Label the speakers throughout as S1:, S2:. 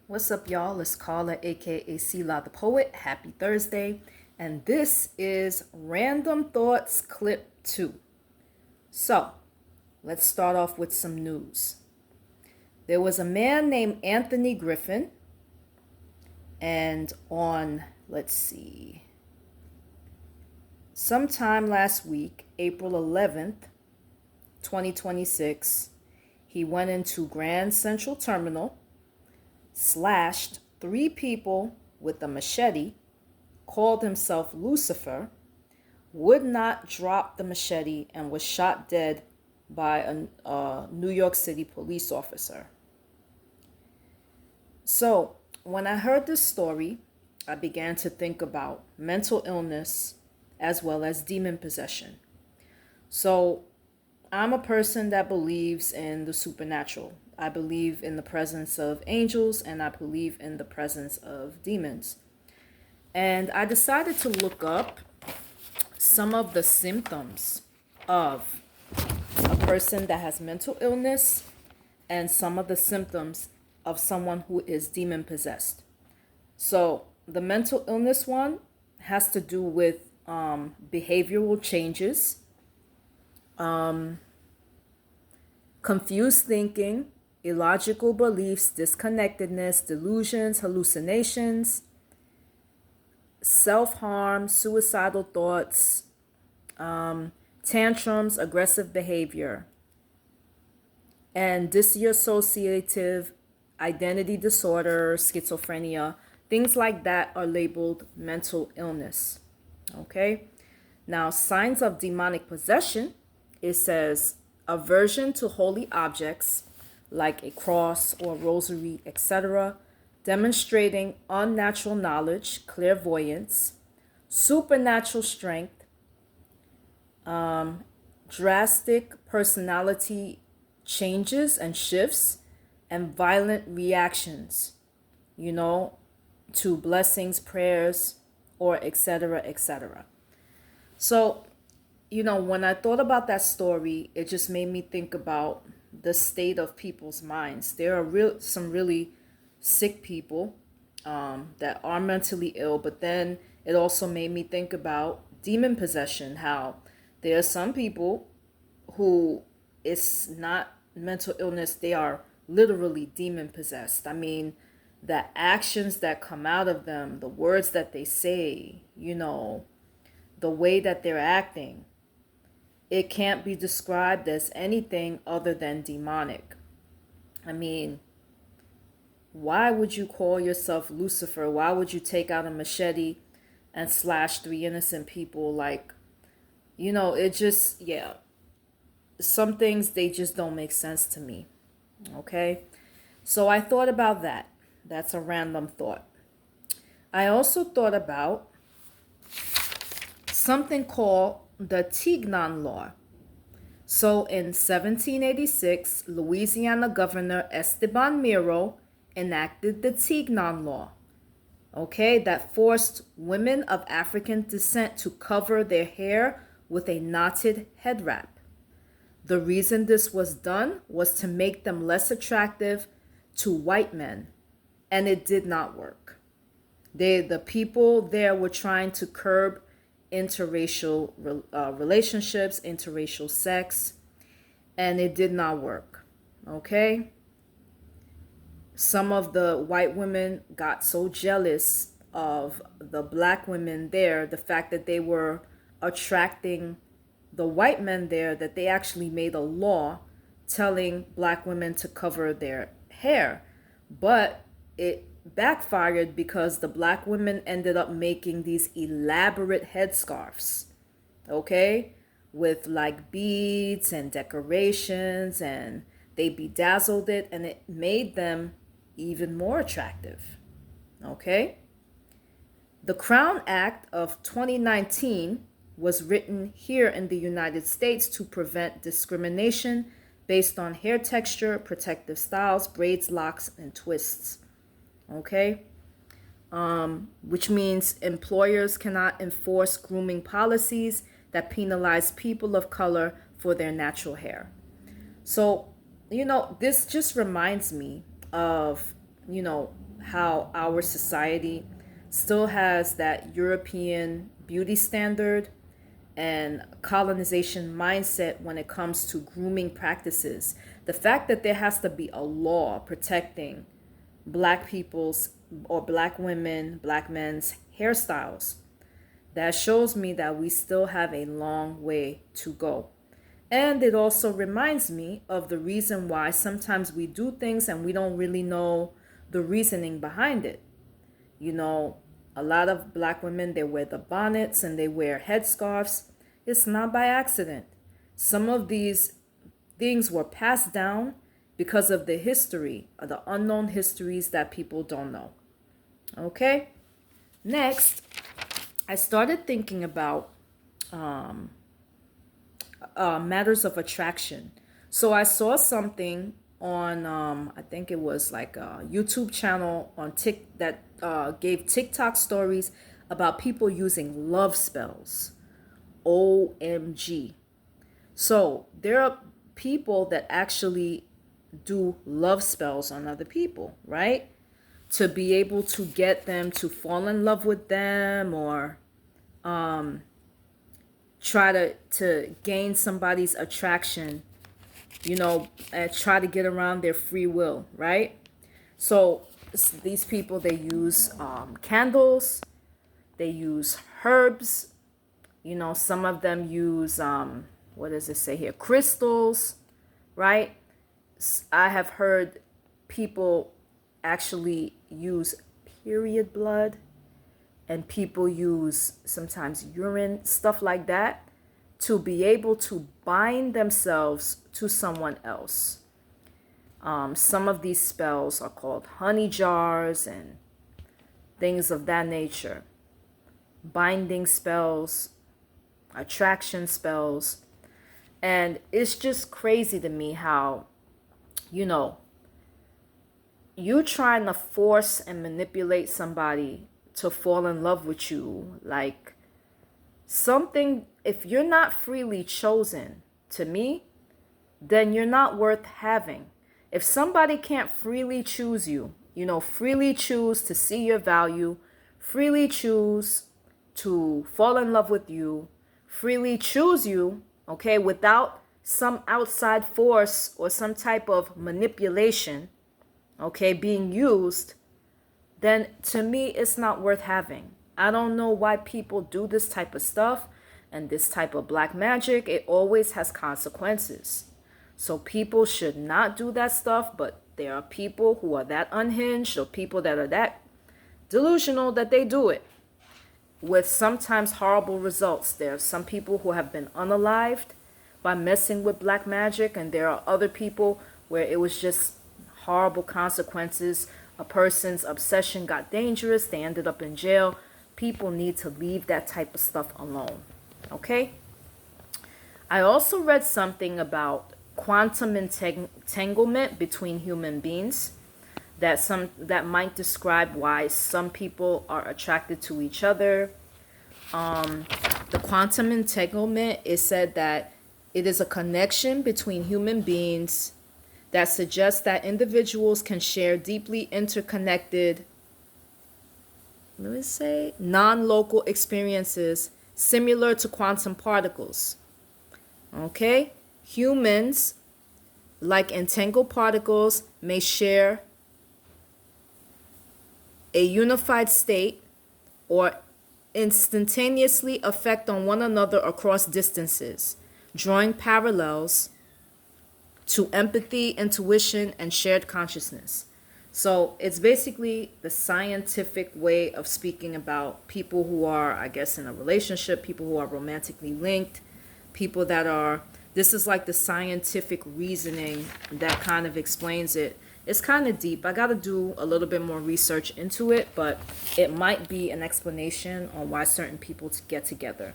S1: What's up, y'all? It's Carla, aka Sela the Poet. Happy Thursday. And this is Random Thoughts Clip 2. So, let's start off with some news. There was a man named Anthony Griffin, and sometime last week, April 11th, 2026, he went into Grand Central Terminal, slashed 3 people with a machete, called himself Lucifer, would not drop the machete, and was shot dead by a New York City police officer. So, when I heard this story, I began to think about mental illness as well as demon possession. So, I'm a person that believes in the supernatural. I believe in the presence of angels, and I believe in the presence of demons. And I decided to look up some of the symptoms of a person that has mental illness and some of the symptoms of someone who is demon possessed. So the mental illness one has to do with behavioral changes, confused thinking, illogical beliefs, disconnectedness, delusions, hallucinations, self-harm, suicidal thoughts, tantrums, aggressive behavior, and dissociative identity disorder, schizophrenia, things like that are labeled mental illness. Okay? Now, signs of demonic possession, it says aversion to holy objects like a cross or rosary, etc., demonstrating unnatural knowledge, clairvoyance, supernatural strength, drastic personality changes and shifts, and violent reactions, to blessings, prayers, or etc., etc. So, when I thought about that story, it just made me think about the state of people's minds. There are some really sick people that are mentally ill, but then it also made me think about demon possession, how there are some people who it's not mental illness, they are literally demon possessed. I mean, the actions that come out of them, the words that they say, the way that they're acting, it can't be described as anything other than demonic. I mean, why would you call yourself Lucifer? Why would you take out a machete and slash 3 innocent people? It just, yeah. Some things, they just don't make sense to me. Okay? So I thought about that. That's a random thought. I also thought about something called the Tignon Law. So in 1786, Louisiana Governor Esteban Miro enacted the Tignon Law, okay, that forced women of African descent to cover their hair with a knotted head wrap. The reason this was done was to make them less attractive to white men, and it did not work. The people there were trying to curb interracial relationships, interracial sex, and it did not work. Okay? Some of the white women got so jealous of the black women there, the fact that they were attracting the white men there, that they actually made a law telling black women to cover their hair. But it backfired because the black women ended up making these elaborate headscarves, okay, with like beads and decorations, and they bedazzled it, and it made them even more attractive. Okay? The Crown Act of 2019 was written here in the United States to prevent discrimination based on hair texture, protective styles, braids, locks, and twists. Okay? Which means employers cannot enforce grooming policies that penalize people of color for their natural hair. So, this just reminds me of how our society still has that European beauty standard and colonization mindset when it comes to grooming practices. The fact that there has to be a law protecting black people's or black women, black men's hairstyles, that shows me that we still have a long way to go. And it also reminds me of the reason why sometimes we do things and we don't really know the reasoning behind it. You know, a lot of black women, they wear the bonnets and they wear headscarves. It's not by accident. Some of these things were passed down because of the history, of the unknown histories that people don't know. Okay? Next, I started thinking about matters of attraction. So I saw something on I think it was like a YouTube channel on that gave TikTok stories about people using love spells. OMG. So there are people that actually do love spells on other people, right? To be able to get them to fall in love with them, or try to gain somebody's attraction, and try to get around their free will, right? So these people, they use candles, they use herbs, some of them use, what does it say here? Crystals, right? I have heard people actually use period blood, and people use sometimes urine, stuff like that, to be able to bind themselves to someone else. Some of these spells are called honey jars and things of that nature. Binding spells, attraction spells. And it's just crazy to me how, you trying to force and manipulate somebody to fall in love with you, like something, if you're not freely chosen, to me, then you're not worth having. If somebody can't freely choose you, freely choose to see your value, freely choose to fall in love with you, freely choose you, okay, without some outside force or some type of manipulation, okay, being used, then to me, it's not worth having. I don't know why people do this type of stuff and this type of black magic. It always has consequences. So people should not do that stuff, but there are people who are that unhinged, or people that are that delusional that they do it with sometimes horrible results. There are some people who have been unalived by messing with black magic, and there are other people where it was just horrible consequences. A person's obsession got dangerous, they ended up in jail. People need to leave that type of stuff alone. Okay? I also read something about quantum entanglement between human beings, that might describe why some people are attracted to each other. The quantum entanglement is said that it is a connection between human beings that suggests that individuals can share deeply interconnected, non-local experiences similar to quantum particles. Okay? Humans, like entangled particles, may share a unified state or instantaneously affect on one another across distances, drawing parallels to empathy, intuition, and shared consciousness. So it's basically the scientific way of speaking about people who are, I guess, in a relationship, people who are romantically linked, people that are, this is like the scientific reasoning that kind of explains it. It's kind of deep. I got to do a little bit more research into it, but it might be an explanation on why certain people get together.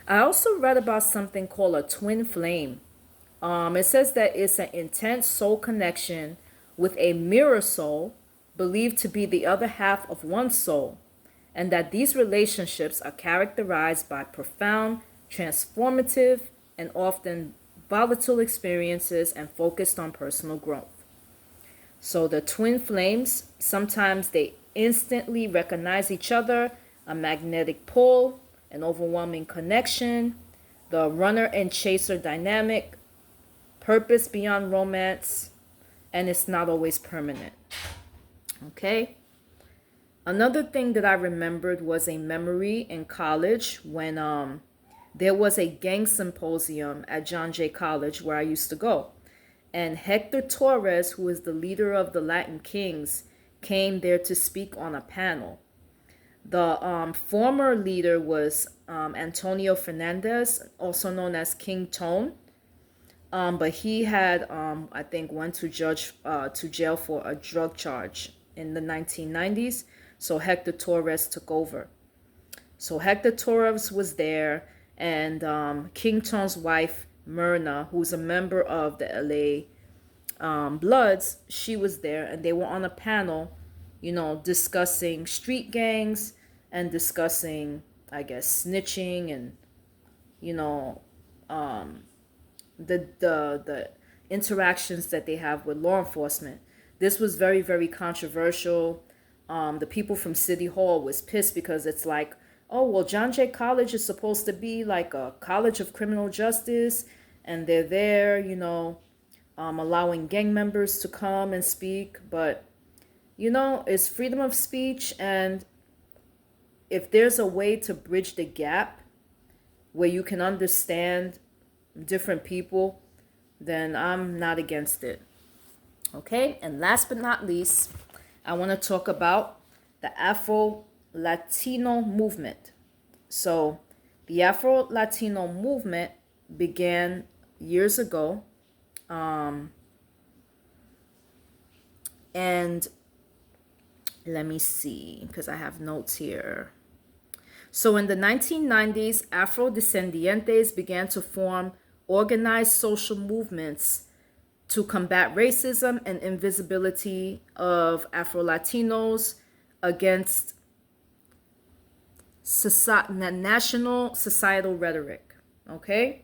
S1: I also read about something called a twin flame. It says that it's an intense soul connection with a mirror soul believed to be the other half of one's soul, and that these relationships are characterized by profound, transformative, and often volatile experiences and focused on personal growth. So the twin flames, sometimes they instantly recognize each other, a magnetic pull, an overwhelming connection, the runner and chaser dynamic, purpose beyond romance, and it's not always permanent. Okay? Another thing that I remembered was a memory in college when there was a gang symposium at John Jay College where I used to go. And Hector Torres, who is the leader of the Latin Kings, came there to speak on a panel. The former leader was Antonio Fernandez, also known as King Tone. But he had, I think, went to jail for a drug charge in the 1990s. So Hector Torres took over. So Hector Torres was there, and King Tone's wife, Myrna, who's a member of the LA Bloods, she was there, and they were on a panel, discussing street gangs and discussing, I guess, snitching and, the interactions that they have with law enforcement. This was very, very controversial. The people from City Hall was pissed because it's like, oh, well, John Jay College is supposed to be like a college of criminal justice, and they're there, allowing gang members to come and speak. But, it's freedom of speech, and if there's a way to bridge the gap where you can understand different people, then I'm not against it. Okay, and last but not least, I want to talk about the Afro-Latino movement. So the Afro-Latino movement began years ago, and let me see, because I have notes here. So in the 1990s, Afro-descendientes began to form organized social movements to combat racism and invisibility of Afro-Latinos against national societal rhetoric. Okay?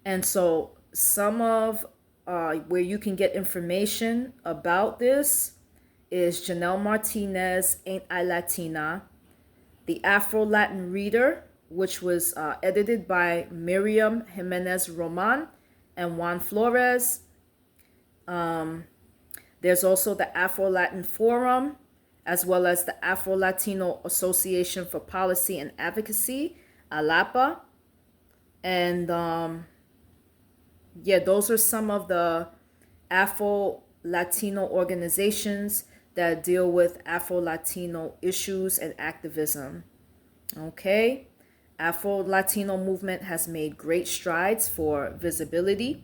S1: And so some of where you can get information about this is Janelle Martinez, Ain't I Latina? The Afro-Latin Reader, which was edited by Miriam Jimenez Roman and Juan Flores. There's also the Afro-Latin Forum, as well as the Afro-Latino Association for Policy and Advocacy, ALAPA. And those are some of the Afro-Latino organizations that deal with Afro-Latino issues and activism. Okay? Afro-Latino movement has made great strides for visibility.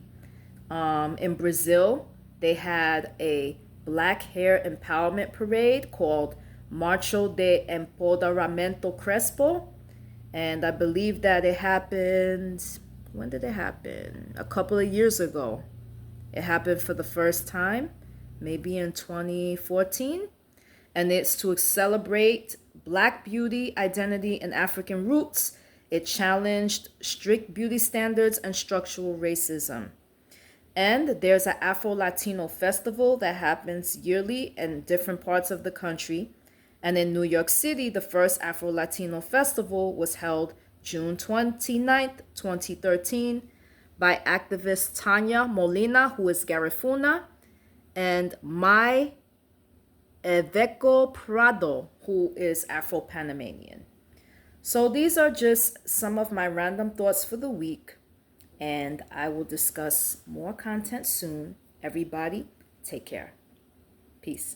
S1: In Brazil, they had a Black Hair Empowerment Parade called Marcho de Empoderamento Crespo. And I believe that it happened, when did it happen? A couple of years ago. It happened for the first time, maybe in 2014. And it's to celebrate Black beauty, identity, and African roots. It challenged strict beauty standards and structural racism. And there's an Afro-Latino festival that happens yearly in different parts of the country. And in New York City, the first Afro-Latino festival was held June 29th, 2013 by activist Tanya Molina, who is Garifuna, and Mai Eveco Prado, who is Afro-Panamanian. So these are just some of my random thoughts for the week, and I will discuss more content soon. Everybody, take care. Peace.